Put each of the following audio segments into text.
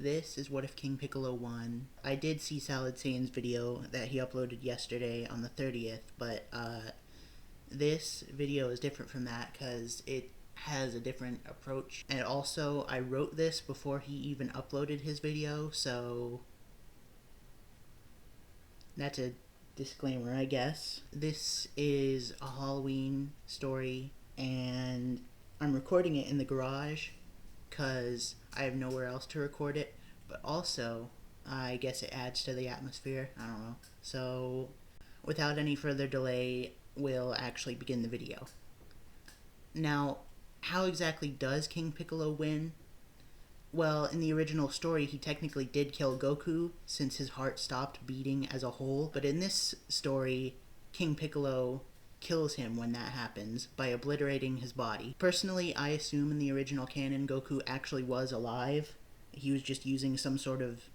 This is what if King Piccolo won. I did see Salad Saiyans' video that he uploaded yesterday on the 30th, but this video is different from that because it has a different approach. And also, I wrote this before he even uploaded his video, so that's a disclaimer, I guess. This is a Halloween story, and I'm recording it in the garage because I have nowhere else to record it, but also I guess it adds to the atmosphere. I don't know. So without any further delay, we'll actually begin the video. Now, how exactly does King Piccolo win? Well, in the original story, he technically did kill Goku since his heart stopped beating as a whole, but in this story, King Piccolo kills him when that happens by obliterating his body. Personally, I assume in the original canon Goku actually was alive. He was just using some sort of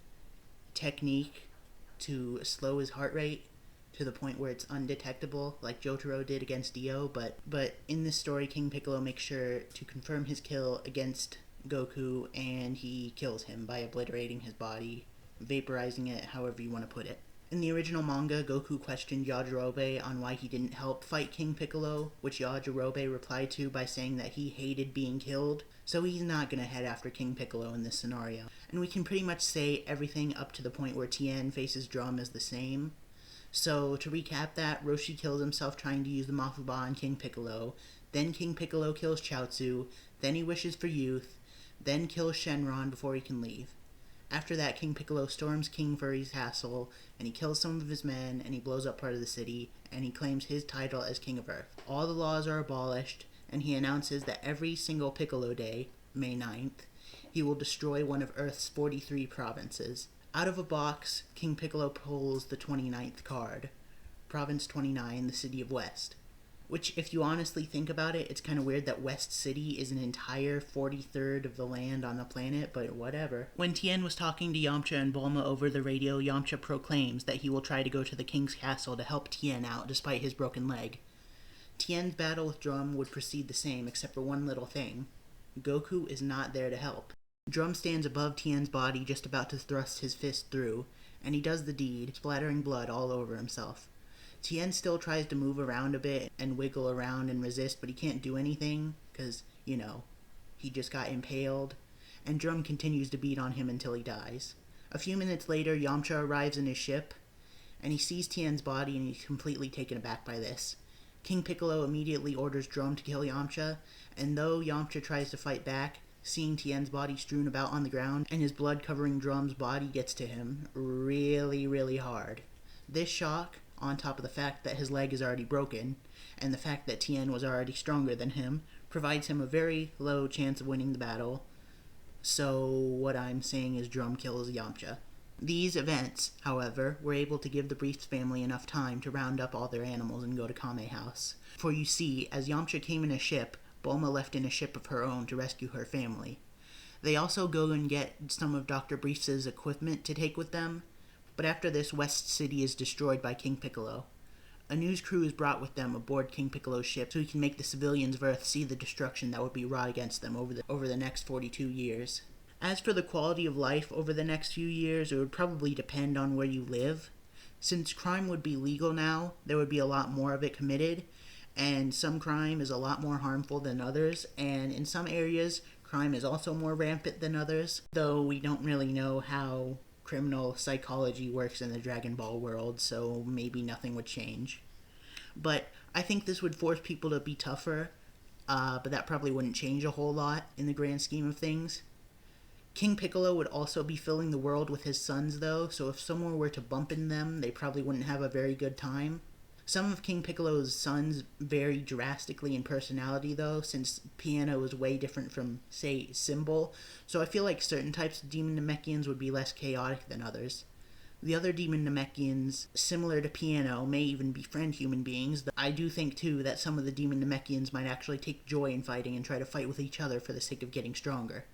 technique to slow his heart rate to the point where it's undetectable, like Jotaro did against Dio, but in this story, King Piccolo makes sure to confirm his kill against Goku, and he kills him by obliterating his body, vaporizing it, however you want to put it. In the original manga, Goku questioned Yajirobe on why he didn't help fight King Piccolo, which Yajirobe replied to by saying that he hated being killed, so he's not going to head after King Piccolo in this scenario. And we can pretty much say everything up to the point where Tien faces Drum is the same. So, to recap that, Roshi kills himself trying to use the Mafuba on King Piccolo, then King Piccolo kills Chaozu, then he wishes for youth, then kills Shenron before he can leave. After that, King Piccolo storms King Furry's castle, and he kills some of his men, and he blows up part of the city, and he claims his title as King of Earth. All the laws are abolished, and he announces that every single Piccolo Day, May 9th, he will destroy one of Earth's 43 provinces. Out of a box, King Piccolo pulls the 29th card, Province 29, the City of West. Which, if you honestly think about it, it's kind of weird that West City is an entire 43rd of the land on the planet, but whatever. When Tien was talking to Yamcha and Bulma over the radio, Yamcha proclaims that he will try to go to the king's castle to help Tien out despite his broken leg. Tien's battle with Drum would proceed the same, except for one little thing. Goku is not there to help. Drum stands above Tien's body just about to thrust his fist through, and he does the deed, splattering blood all over himself. Tien still tries to move around a bit and wiggle around and resist, but he can't do anything because, he just got impaled, and Drum continues to beat on him until he dies. A few minutes later, Yamcha arrives in his ship, and he sees Tien's body, and he's completely taken aback by this. King Piccolo immediately orders Drum to kill Yamcha, and though Yamcha tries to fight back, seeing Tien's body strewn about on the ground and his blood covering Drum's body gets to him really, really hard. This shock, on top of the fact that his leg is already broken, and the fact that Tien was already stronger than him, provides him a very low chance of winning the battle. So what I'm saying is Drum kills Yamcha. These events, however, were able to give the Briefs family enough time to round up all their animals and go to Kame House. For you see, as Yamcha came in a ship, Bulma left in a ship of her own to rescue her family. They also go and get some of Dr. Briefs' equipment to take with them, but after this, West City is destroyed by King Piccolo. A news crew is brought with them aboard King Piccolo's ship so he can make the civilians of Earth see the destruction that would be wrought against them over the next 42 years. As for the quality of life over the next few years, it would probably depend on where you live. Since crime would be legal now, there would be a lot more of it committed, and some crime is a lot more harmful than others, and in some areas, crime is also more rampant than others, though we don't really know how criminal psychology works in the Dragon Ball world, so maybe nothing would change. But I think this would force people to be tougher, but that probably wouldn't change a whole lot in the grand scheme of things. King Piccolo would also be filling the world with his sons, though, so if someone were to bump in them, they probably wouldn't have a very good time. Some of King Piccolo's sons vary drastically in personality, though, since Piano is way different from, say, Symbol, so I feel like certain types of Demon Namekians would be less chaotic than others. The other Demon Namekians, similar to Piano, may even befriend human beings. I do think, too, that some of the Demon Namekians might actually take joy in fighting and try to fight with each other for the sake of getting stronger.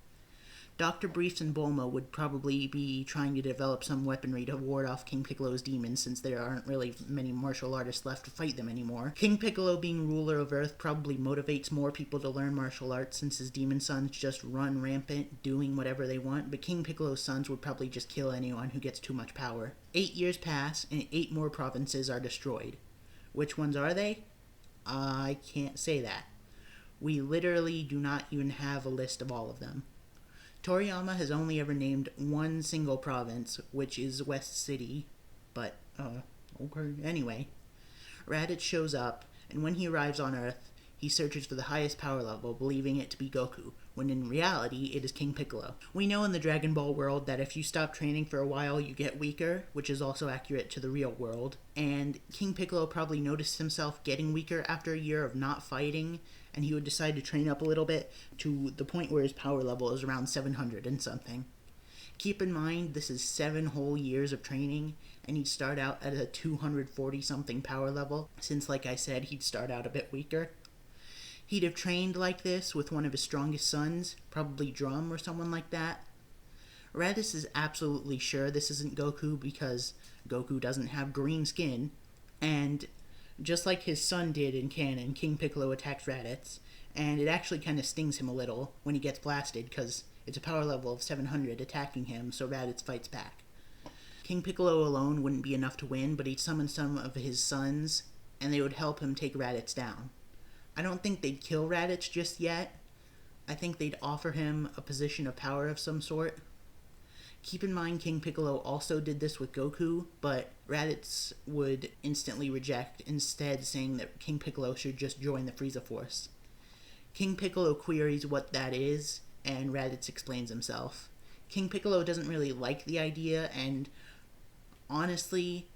Dr. Briefs and Bulma would probably be trying to develop some weaponry to ward off King Piccolo's demons, since there aren't really many martial artists left to fight them anymore. King Piccolo, being ruler of Earth, probably motivates more people to learn martial arts, since his demon sons just run rampant, doing whatever they want, but King Piccolo's sons would probably just kill anyone who gets too much power. 8 years pass, and 8 more provinces are destroyed. Which ones are they? I can't say that. We literally do not even have a list of all of them. Toriyama has only ever named one single province, which is West City, but, okay, anyway. Raditz shows up, and when he arrives on Earth, he searches for the highest power level, believing it to be Goku, when in reality, it is King Piccolo. We know in the Dragon Ball world that if you stop training for a while, you get weaker, which is also accurate to the real world, and King Piccolo probably noticed himself getting weaker after a year of not fighting, and he would decide to train up a little bit to the point where his power level is around 700 and something. Keep in mind, this is 7 whole years of training, and he'd start out at a 240-something power level, since, like I said, he'd start out a bit weaker. He'd have trained like this with one of his strongest sons, probably Drum or someone like that. Raditz is absolutely sure this isn't Goku because Goku doesn't have green skin, and just like his son did in canon, King Piccolo attacks Raditz, and it actually kind of stings him a little when he gets blasted because it's a power level of 700 attacking him, so Raditz fights back. King Piccolo alone wouldn't be enough to win, but he'd summon some of his sons, and they would help him take Raditz down. I don't think they'd kill Raditz just yet. I think they'd offer him a position of power of some sort. Keep in mind, King Piccolo also did this with Goku, but Raditz would instantly reject, instead saying that King Piccolo should just join the Frieza Force. King Piccolo queries what that is, and Raditz explains himself. King Piccolo doesn't really like the idea, and honestly,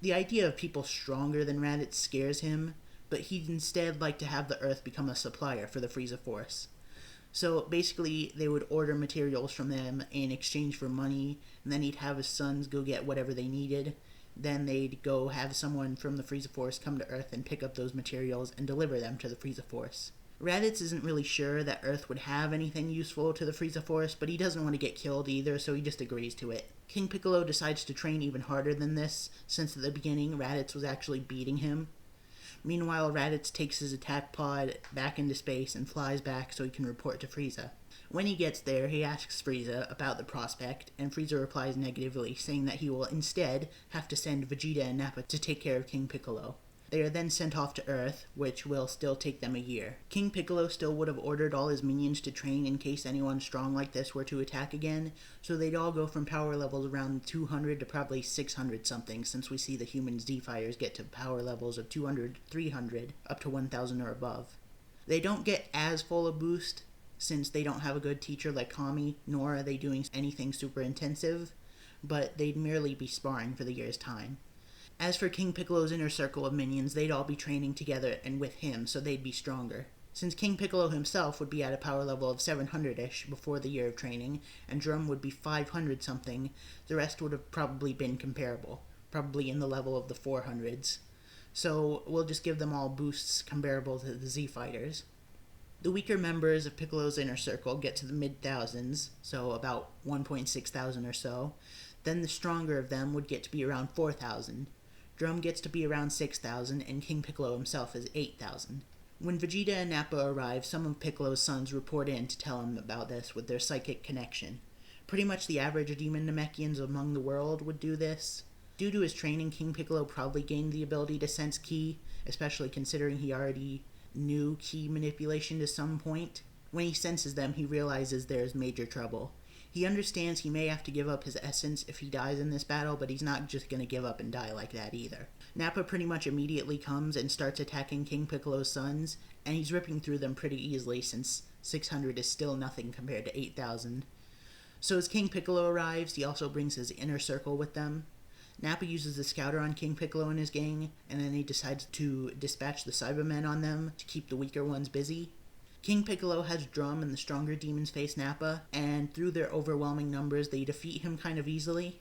the idea of people stronger than Raditz scares him, but he'd instead like to have the Earth become a supplier for the Frieza Force. So basically, they would order materials from them in exchange for money, and then he'd have his sons go get whatever they needed. Then they'd go have someone from the Frieza Force come to Earth and pick up those materials and deliver them to the Frieza Force. Raditz isn't really sure that Earth would have anything useful to the Frieza Force, but he doesn't want to get killed either, so he just agrees to it. King Piccolo decides to train even harder than this, since at the beginning Raditz was actually beating him. Meanwhile, Raditz takes his attack pod back into space and flies back so he can report to Frieza. When he gets there, he asks Frieza about the prospect, and Frieza replies negatively, saying that he will instead have to send Vegeta and Nappa to take care of King Piccolo. They are then sent off to Earth, which will still take them a year. King Piccolo still would have ordered all his minions to train in case anyone strong like this were to attack again, so they'd all go from power levels around 200 to probably 600 something, since we see the human Z-Fighters get to power levels of 200, 300, up to 1000 or above. They don't get as full a boost, since they don't have a good teacher like Kami, nor are they doing anything super intensive, but they'd merely be sparring for the year's time. As for King Piccolo's inner circle of minions, they'd all be training together and with him, so they'd be stronger. Since King Piccolo himself would be at a power level of 700-ish before the year of training, and Drum would be 500-something, the rest would have probably been comparable, probably in the level of the 400s. So we'll just give them all boosts comparable to the Z-Fighters. The weaker members of Piccolo's inner circle get to the mid-thousands, so about 1.6 thousand or so. Then the stronger of them would get to be around 4,000. Drum gets to be around 6,000, and King Piccolo himself is 8,000. When Vegeta and Nappa arrive, some of Piccolo's sons report in to tell him about this with their psychic connection. Pretty much the average demon Namekians among the world would do this. Due to his training, King Piccolo probably gained the ability to sense ki, especially considering he already knew ki manipulation to some point. When he senses them, he realizes there is major trouble. He understands he may have to give up his essence if he dies in this battle, but he's not just going to give up and die like that either. Nappa pretty much immediately comes and starts attacking King Piccolo's sons, and he's ripping through them pretty easily since 600 is still nothing compared to 8,000. So as King Piccolo arrives, he also brings his inner circle with them. Nappa uses the scouter on King Piccolo and his gang, and then he decides to dispatch the Cybermen on them to keep the weaker ones busy. King Piccolo has Drum and the stronger demons face Nappa, and through their overwhelming numbers, they defeat him kind of easily.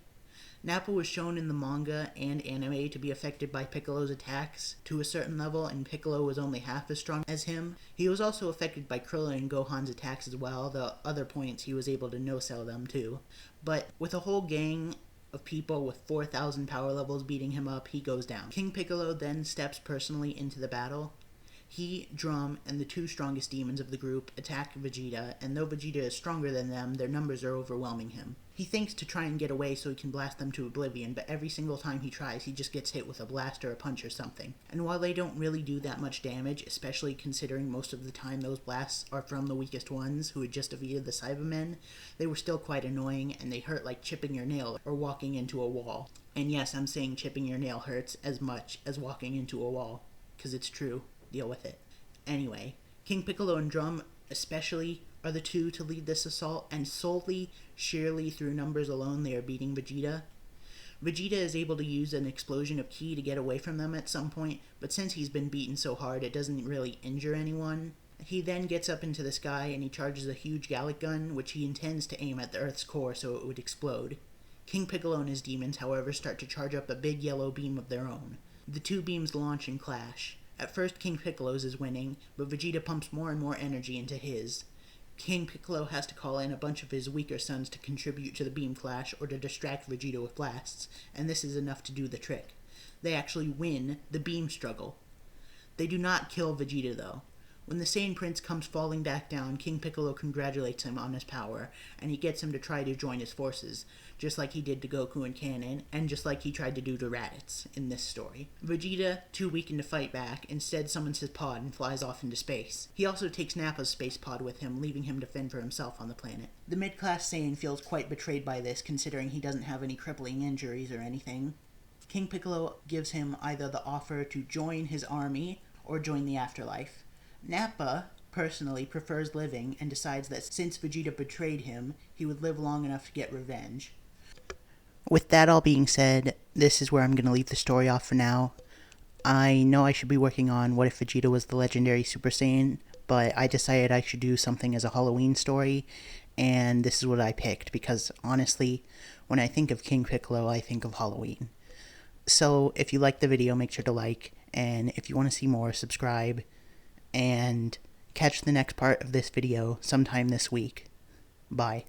Nappa was shown in the manga and anime to be affected by Piccolo's attacks to a certain level, and Piccolo was only half as strong as him. He was also affected by Krillin and Gohan's attacks as well, though other points he was able to no-sell them too. But with a whole gang of people with 4,000 power levels beating him up, he goes down. King Piccolo then steps personally into the battle. He, Drum, and the two strongest demons of the group attack Vegeta, and though Vegeta is stronger than them, their numbers are overwhelming him. He thinks to try and get away so he can blast them to oblivion, but every single time he tries, he just gets hit with a blast or a punch or something. And while they don't really do that much damage, especially considering most of the time those blasts are from the weakest ones who had just defeated the Cybermen, they were still quite annoying, and they hurt like chipping your nail or walking into a wall. And yes, I'm saying chipping your nail hurts as much as walking into a wall, because it's true. Deal with it. Anyway, King Piccolo and Drum especially are the two to lead this assault, and sheerly through numbers alone they are beating Vegeta. Vegeta is able to use an explosion of ki to get away from them at some point, but since he's been beaten so hard it doesn't really injure anyone. He then gets up into the sky and he charges a huge Gallic gun, which he intends to aim at the Earth's core so it would explode. King Piccolo and his demons, however, start to charge up a big yellow beam of their own. The two beams launch and clash. At first, King Piccolo's is winning, but Vegeta pumps more and more energy into his. King Piccolo has to call in a bunch of his weaker sons to contribute to the beam clash or to distract Vegeta with blasts, and this is enough to do the trick. They actually win the beam struggle. They do not kill Vegeta, though. When the Saiyan Prince comes falling back down, King Piccolo congratulates him on his power, and he gets him to try to join his forces, just like he did to Goku in canon, and just like he tried to do to Raditz in this story. Vegeta, too weakened to fight back, instead summons his pod and flies off into space. He also takes Nappa's space pod with him, leaving him to fend for himself on the planet. The mid-class Saiyan feels quite betrayed by this, considering he doesn't have any crippling injuries or anything. King Piccolo gives him either the offer to join his army or join the afterlife. Nappa, personally, prefers living and decides that since Vegeta betrayed him, he would live long enough to get revenge. With that all being said, this is where I'm going to leave the story off for now. I know I should be working on What If Vegeta Was the Legendary Super Saiyan, but I decided I should do something as a Halloween story, and this is what I picked, because honestly, when I think of King Piccolo, I think of Halloween. So if you liked the video, make sure to like, and if you want to see more, subscribe, and catch the next part of this video sometime this week. Bye.